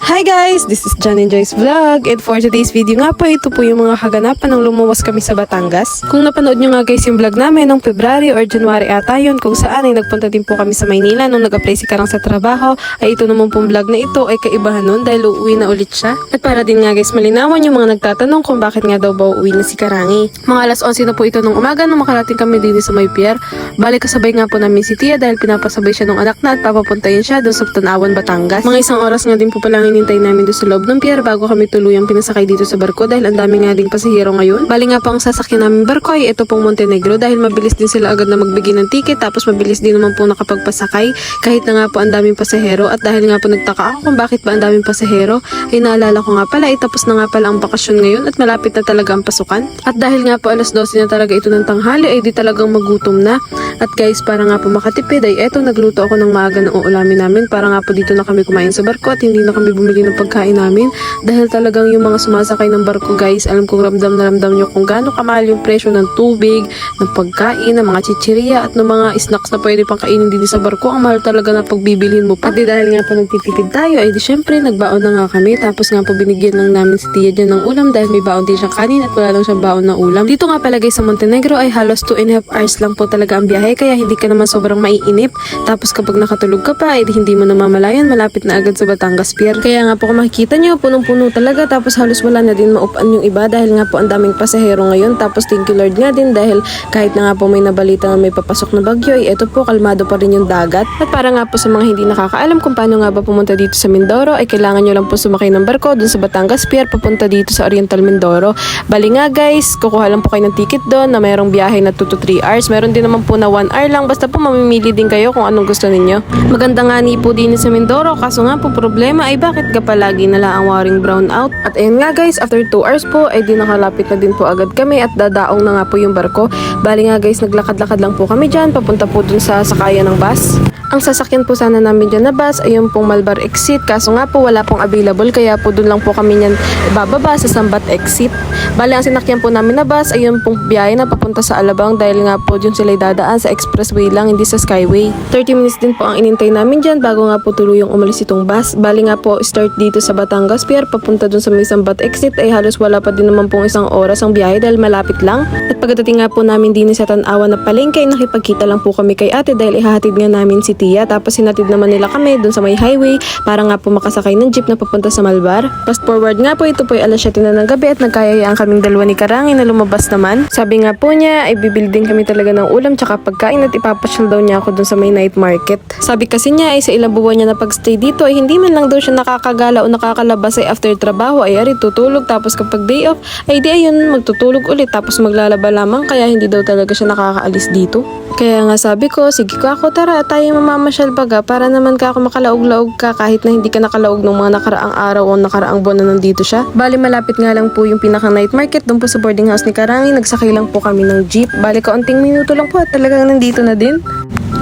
Hi guys! This is John and Joyce Vlog, and for today's video nga po, ito po yung mga kaganapan ng lumuwas kami sa Batangas. Kung napanood nyo nga guys yung vlog namin noong February or January ata yun, kung saan ay nagpunta din po kami sa Maynila nung nag-apply si Karang sa trabaho, ay ito naman pong vlog na ito ay kaibahan nun dahil uuwi na ulit siya. At para din nga guys malinawan yung mga nagtatanong kung bakit nga daw ba uuwi na si Karangi. Mga alas 11 na po ito nung umaga nung makarating kami din sa May Pier. Balik kasabay nga po namin si Tia dahil pinapasabay siya ng anak na at papapuntayin siya doon sa Tanawan, Batangas. Mga isang oras nga din po palang hinintay namin doon sa loob ng pier bago kami tuluyang pinasakay dito sa barko dahil ang dami nga ding pasahero ngayon. Bali nga po ang sasakyan namin barko ay ito pong Montenegro dahil mabilis din sila agad na magbigay ng ticket tapos mabilis din naman po nakapagpasakay kahit na nga po ang daming pasahero. At dahil nga po nagtaka ako kung bakit ba ang daming pasahero ay naalala ko nga pala ay tapos na nga pala ang bakasyon ngayon at malapit na talaga ang pasukan. At dahil nga po alas 12 na talaga ito ng tanghali ay di talagang magutom na. At guys, para nga po makatipid ay eto nagluto ako ng maaga ng uulamin namin para nga po dito na kami kumain sa barko at hindi na kami bumili ng pagkain namin dahil talagang yung mga sumasakay ng barko guys, alam kong ramdam na ramdam nyo kung gaano kamahal yung presyo ng tubig, ng pagkain, ng mga chichirya at ng mga snacks na pwede pang kainin din sa barko. Ang mahal talaga na pagbibilhin mo pa. At dahil nga po nagtitipid tayo ay di syempre nagbaon na nga kami tapos nga po binigyan lang namin si Tia dyan ng ulam dahil may baon din siyang kanin at wala lang siyang baon na ulam. Dito nga pala guys sa Montenegro ay halos 2.5 hours lang po talaga ang biyahe kaya hindi ka naman sobrang maiinip. Tapos kapag nakatulog ka pa ay hindi mo namamalayan malapit na agad sa Batangas Pier. Kaya nga po kung makikita nyo punong-puno talaga tapos halos wala na din maupan yung iba dahil nga po ang daming pasahero ngayon. Tapos thank you Lord nga din dahil kahit na nga po may nabalita na may papasok na bagyo ay eto po kalmado pa rin yung dagat. At para nga po sa mga hindi nakakaalam kung paano nga ba pumunta dito sa Mindoro ay kailangan nyo lang po sumakay ng barko dun sa Batangas Pier papunta dito sa Oriental Mindoro. Bali nga guys, kukuha lang po kayo ng ticket doon na mayroong biyahe na 2 to 3 hours. Meron din naman po na 1 hour lang basta po mamimili din kayo kung anong gusto ninyo. Maganda nga ni po din sa Mindoro kaso nga po problema ay bakit ka palagi nala ang waring brown out. At ayun nga guys, after 2 hours po ay di nakalapit na din po agad kami at dadaong na nga po yung barko. Bali nga guys, naglakad-lakad lang po kami dyan papunta po dun sa sakayan ng bus. Ang sasakyan po sana namin dyan na bus ay yung pong Malbar exit kaso nga po wala pong available kaya po dun lang po kami nyan bababa sa Sambat exit. Bali ang sinakyan po namin na bus ay yung pong biyahe na papunta sa Alabang dahil nga po dun sila dadaan sa expressway lang hindi sa skyway. 30 minutes din po ang inintay namin dyan bago nga po tuluyang umalis itong bus. Bali nga po start dito sa Batangas Pier papunta dun sa may Sambat exit ay halos wala pa din naman pong isang oras ang biyahe dahil malapit lang. At pagdating nga po namin din sa Tanawan na palengke ay nakipagkita lang po kami kay ate dahil ihahatid nga namin si Tia tapos sinatid naman nila kami dun sa may highway para nga po makasakay ng jeep na papunta sa Malbar. Fast forward nga po ito po ay alas 7 na ng gabi at nagkayayaan kaming dalawa ni Karangi na lumabas naman. Sabi nga po niya ay bibuilding kami talaga ng ulam tsaka pagkain at ipapasyal daw niya ako dun sa may night market. Sabi kasi niya ay sa ilang buwan niya na pagstay dito ay hindi man lang daw siya nakakagala o nakakalabas ay after trabaho ay ari tutulog tapos kapag day off ay di ayun magtutulog ulit tapos maglalaba lamang kaya hindi daw talaga siya nakakaalis dito. Kaya nga sabi ko, sige ko ako tara tayo mamamasyal baga para naman ka ako makalaog-laog ka kahit na hindi ka nakalaog ng mga nakaraang araw o nakaraang buwan na nandito siya. Bali malapit nga lang po yung pinaka night market doon po sa boarding house ni Karangi. Nagsakay lang po kami ng jeep. Bali kaunting minuto lang po at talagang nandito na din.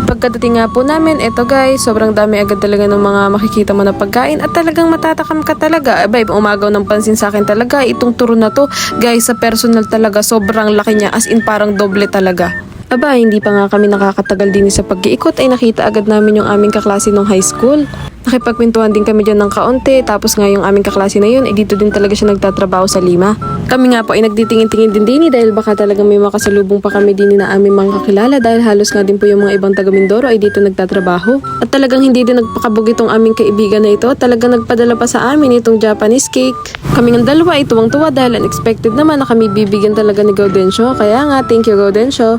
Pagkadating nga po namin, eto guys, sobrang dami agad talaga ng mga makikita mo na pagkain at talagang matatakam ka talaga. Abay, umagaw ng pansin sa akin talaga itong turon na to. Guys, sa personal talaga, sobrang laki niya as in parang doble talaga. Aba, hindi pa nga kami nakakatagal din sa pag-iikot ay nakita agad namin yung aming kaklase nung high school. Nakipagpintuhan din kami dyan ng kaunti tapos nga yung aming kaklase na yun ay dito din talaga siya nagtatrabaho sa Lima. Kami nga po ay nagtitingin-tingin din dahil baka talaga may makasalubong pa kami din na aming mga kakilala dahil halos nga din po yung mga ibang taga Mindoro ay dito nagtatrabaho. At talagang hindi din nagpakabog itong aming kaibigan na ito. Talagang nagpadala pa sa amin itong Japanese cake. Kaming ang dalawa ay tuwang-tuwa dahil unexpected naman na kami bibigyan talaga ni Gaudencio. Kaya nga, thank you Gaudencio.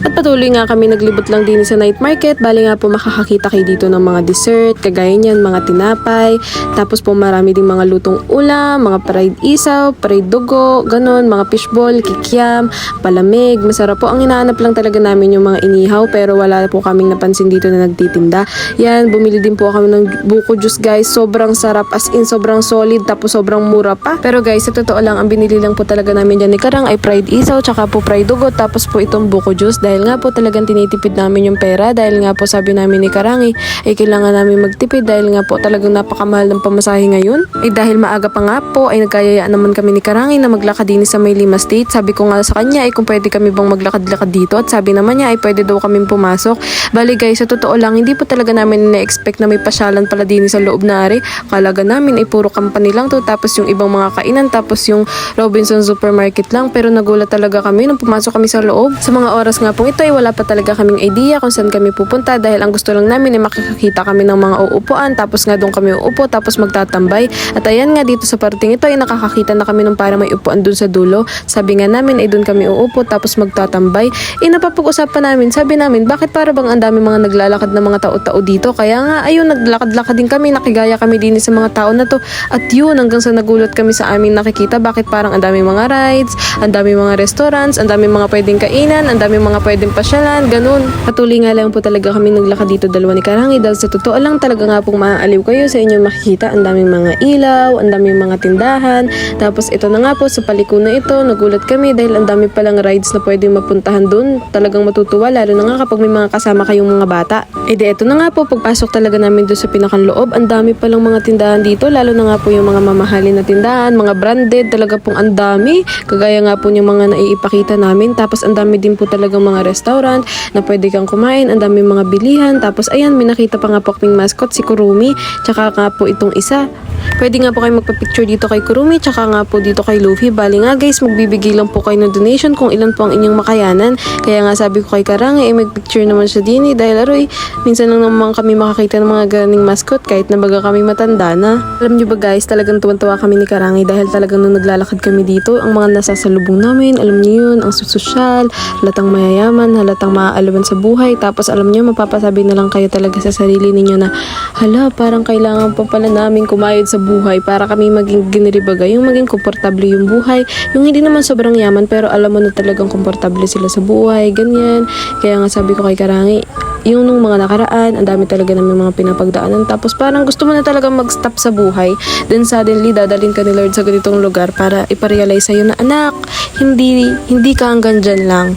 At patuloy nga kami naglibot lang din sa night market. Bali nga po makakakita kayo dito ng mga dessert, kagaya niyan, mga tinapay. Tapos po marami ding mga lutong ulam, mga fried isaw, fried dugo, ganon, mga fishball, kikiam, palamig. Masarap po. Ang hinahanap lang talaga namin yung mga inihaw pero wala po kaming napansin dito na nagtitinda. Yan, bumili din po kami ng buko juice guys. Sobrang sarap as in sobrang solid tapos sobrang mura pa. Pero guys, sa totoo lang, ang binili lang po talaga namin dyan ni Karang ay fried isaw tsaka po fried dugo tapos po itong buko juice dahil dahil nga po talagang tinitipid namin yung pera dahil nga po sabi namin ni Karangi ay kailangan namin magtipid dahil nga po talagang napakamahal ng pamasahe ngayon. Dahil maaga pa nga po ay nagkayayaan naman kami ni Karangi na maglakad din sa Maylima State. Sabi ko nga sa kanya ay kung pwede kami bang maglakad-lakad dito at sabi naman niya ay pwede daw kaming pumasok. Bali guys, sa totoo lang hindi po talaga namin na-expect na may pasyalan pala din sa loob na ari. Kalaga namin ay puro company lang to, tapos yung ibang mga kainan, tapos yung Robinson Supermarket lang, pero nagulat talaga kami nung pumasok kami sa loob. Sa mga oras nga pong ito ay wala pa talaga kaming idea kung saan kami pupunta dahil ang gusto lang namin ay makikita kami ng mga uupuan, tapos nga doon kami uupo, tapos magtatambay. At ayan nga dito sa parting ito ay nakakakita na kami ng para may upuan doon sa dulo. Sabi nga namin ay doon kami uupo tapos magtatambay. Napapag-usapan namin, sabi namin bakit para bang ang dami mga naglalakad na mga tao-tao dito, kaya nga ayun naglakad-lakad din kami, nakigaya kami din sa mga tao na to. At yun, hanggang sa nagulat kami sa amin nakikita bakit parang ang daming mga rides, ang daming mga restaurants, ang daming mga pwedeng kainan, ang daming mga pwedeng pasyalan, ganun. Patuloy nga lang po talaga kami naglakad dito dalawa ni Karangi dahil sa totoo lang talaga nga pong maaaliw kayo sa inyong makikita. Ang daming mga ilaw, ang daming mga tindahan. Tapos ito na nga po sa paliko na ito, nagulat kami dahil ang dami palang rides na pwedeng mapuntahan doon. Talagang matutuwa lalo na nga kapag may mga kasama kayong mga bata. Ito na nga po, pagpasok talaga namin doon sa pinakang loob, ang dami palang mga tindahan dito, lalo na nga po yung mga mamahalin na tindahan, mga branded, talaga pong ang dami. Kagaya nga po yung mga naiipakita namin. Tapos ang dami din po talagang mga restaurant na pwede kang kumain, ang dami mga bilihan. Tapos ayan, may nakita pa nga po kaming mascot, si Kurumi, tsaka nga po itong isa. Pwede nga po kayo magpa-picture dito kay Kurumi, tsaka nga po dito kay Luffy. Bali nga guys, magbibigay lang po kayo ng donation kung ilan po ang inyong makayanan. Kaya nga sabi ko kay Karangi, mag-picture naman siya din dahil aroy, minsan lang naman kami makakita ng mga ganing mascot kahit na baga kami matanda na. Alam nyo ba guys, talagang tuwan-tuwa kami ni Karangi dahil talagang nung naglalakad kami dito, ang mga nasasalubong namin, alam niyo yun, ang sosyal, halatang mayayaman, halatang maaalawan sa buhay. Tapos alam niyo, mapapasabi na lang kayo talaga sa sarili ninyo na, hala, parang kailangan pa pala namin kumayod sa buhay para kami maging giniribaga, yung maging komportable yung buhay, yung hindi naman sobrang yaman pero alam mo na talagang komportable sila sa buhay, ganyan. Kaya nga sabi ko kay Karangi, yung nung mga nakaraan, ang dami talaga namin mga pinapagdaanan, tapos parang gusto mo na talaga mag-stop sa buhay, then suddenly dadalhin ka ni Lord sa ganitong lugar para iparealize sa'yo na anak, hindi ka hanggang dyan lang.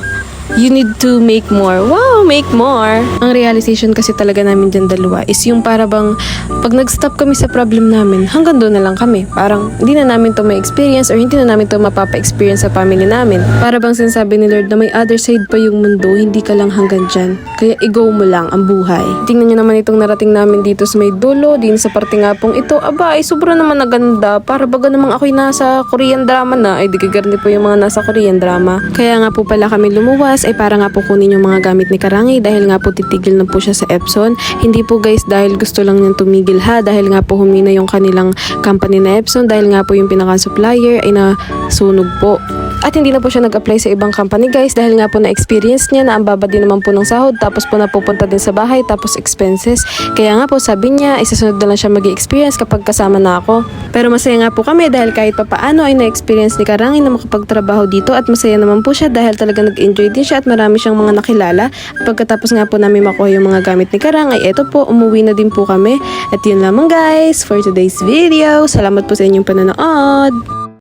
You need to make more. Wow, make more. Ang realization kasi talaga namin dyan dalawa is yung para bang pag nag-stop kami sa problem namin, hanggang doon na lang kami. Parang hindi na namin to ma-experience or hindi na namin to mapapa-experience sa family namin. Para bang sinasabi ni Lord na may other side pa yung mundo, hindi ka lang hanggang dyan. Kaya i-go mo lang ang buhay. Tingnan nyo naman itong narating namin dito sa may dulo, din sa parte nga pong ito. Aba, ay sobra naman naganda. Para baga namang ako'y nasa Korean drama na. Ay di gagarni po yung mga nasa Korean drama. Kaya nga po pala kami lumuwas ay para nga po kunin yung mga gamit ni Karangi dahil nga po titigil na po siya sa Epson. Hindi po guys dahil gusto lang niyang tumigil ha, dahil nga po humina yung kanilang company na Epson dahil nga po yung pinaka-supplier ay nasunog po. At hindi na po siya nag-apply sa ibang company guys dahil nga po na-experience niya na ang baba din naman po ng sahod, tapos po napupunta din sa bahay, tapos expenses. Kaya nga po sabi niya isasunod na lang siya mag-experience kapag kasama na ako. Pero masaya nga po kami dahil kahit papaano ay na-experience ni Karangi na makapagtrabaho dito at masaya naman po siya dahil talaga nag-enjoy din siya at marami siyang mga nakilala. At pagkatapos nga po namin makuha yung mga gamit ni Karang ay eto po, umuwi na din po kami. At yun lamang guys for today's video. Salamat po sa inyong panonood.